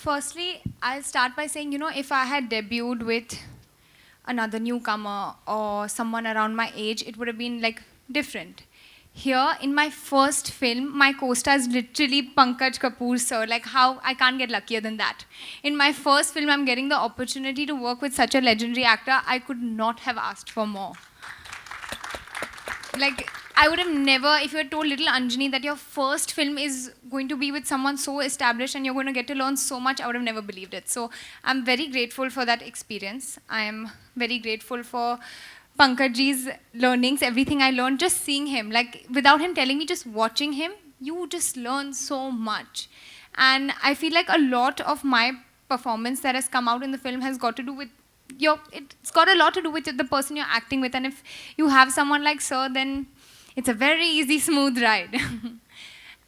Firstly, I'll start by saying, if I had debuted with another newcomer or someone around my age, it would have been like different. Here, in my first film, my co-star is literally Pankaj Kapoor, sir. Like, how I can't get luckier than that. In my first film, I'm getting the opportunity to work with such a legendary actor. I could not have asked for more. Like, I would have never, if you had told little Anjini that your first film is going to be with someone so established and you're going to get to learn so much, I would have never believed it. So I'm very grateful for that experience. I am very grateful for Pankajji's learnings, everything I learned, just seeing him. Like, without him telling me, just watching him, you just learn so much. And I feel like a lot of my performance that has come out in the film has got to do with it's got a lot to do with the person you're acting with, and if you have someone like Sir, then it's a very easy, smooth ride.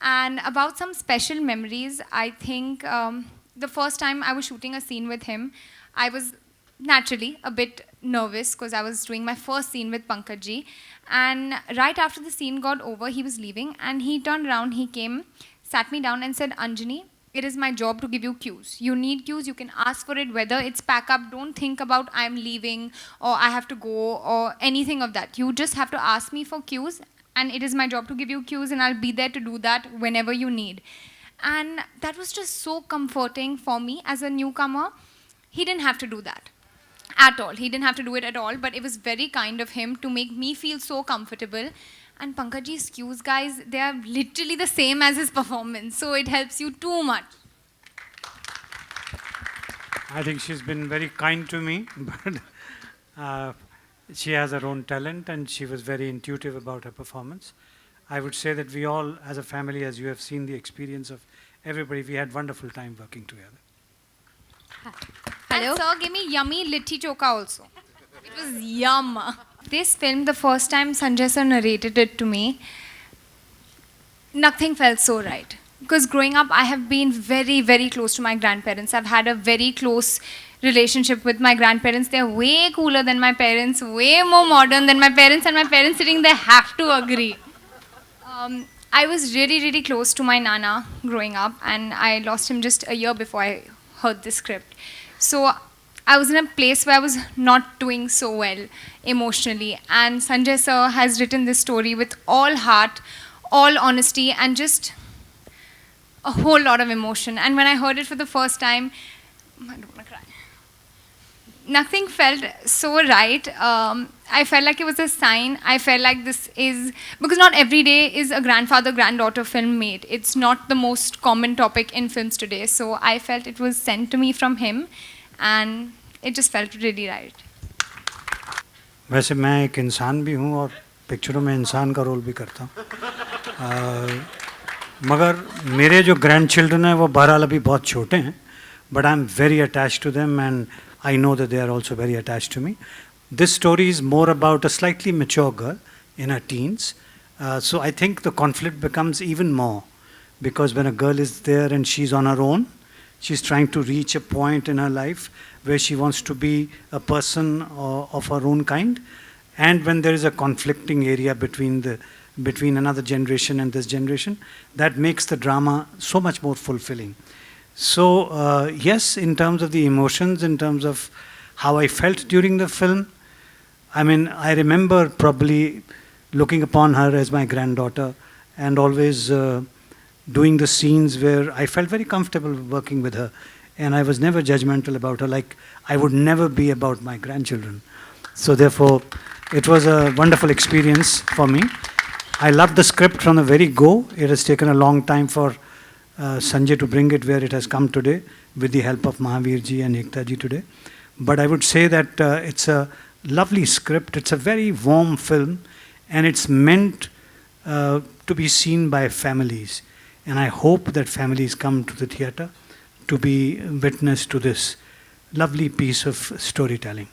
And about some special memories, I think the first time I was shooting a scene with him, I was naturally a bit nervous because I was doing my first scene with Pankajji. And right after the scene got over, he was leaving, and he turned around, he came, sat me down and said, Anjani, it is my job to give you cues. You need cues, you can ask for it, whether it's pack up, don't think about I'm leaving or I have to go or anything of that. You just have to ask me for cues, and it is my job to give you cues, and I'll be there to do that whenever you need. And that was just so comforting for me as a newcomer. He didn't have to do that at all. He didn't have to do it at all, but it was very kind of him to make me feel so comfortable. And Pankajji's cues, guys, they are literally the same as his performance. So it helps you too much. I think she's been very kind to me, but she has her own talent and she was very intuitive about her performance. I would say that we all, as a family, as you have seen the experience of everybody, we had wonderful time working together. Hello. And Sir gave me yummy litti choka also. It was yum. This film, the first time Sanjay sir narrated it to me, nothing felt so right. Because growing up, I have been very, very close to my grandparents. I've had a very close relationship with my grandparents. They're way cooler than my parents, way more modern than my parents, and my parents sitting there have to agree. I was really, really close to my Nana growing up, and I lost him just a year before I heard the script. So I was in a place where I was not doing so well emotionally. And Sanjay sir has written this story with all heart, all honesty, and just a whole lot of emotion. And when I heard it for the first time, I don't want to cry. Nothing felt so right. I felt like it was a sign. I felt like this is, because not every day is a grandfather-granddaughter film made. It's not the most common topic in films today. So I felt it was sent to me from him. And it just felt really right. वैसे मैं एक इंसान भी हूँ और पिक्चरों में इंसान का रोल भी करता हूँ, मगर मेरे जो ग्रैंड चिल्ड्रन हैं वो बहरहाल अभी बहुत छोटे हैं, but I'm very attached to them and I know that they are also very attached to me. This story is more about a slightly mature girl in her teens, so I think the conflict becomes even more because when a girl is there and she's on her own, she's trying to reach a point in her life where she wants to be a person of her own kind. And when there is a conflicting area between another generation and this generation, that makes the drama so much more fulfilling. So, yes, in terms of the emotions, in terms of how I felt during the film, I mean, I remember probably looking upon her as my granddaughter and always doing the scenes where I felt very comfortable working with her, and I was never judgmental about her, like I would never be about my grandchildren. So therefore, it was a wonderful experience for me. I loved the script from the very go. It has taken a long time for Sanjay to bring it where it has come today with the help of Mahavir ji and Ekta ji today. But I would say that it's a lovely script. It's a very warm film, and it's meant to be seen by families. And I hope that families come to the theatre to be witness to this lovely piece of storytelling.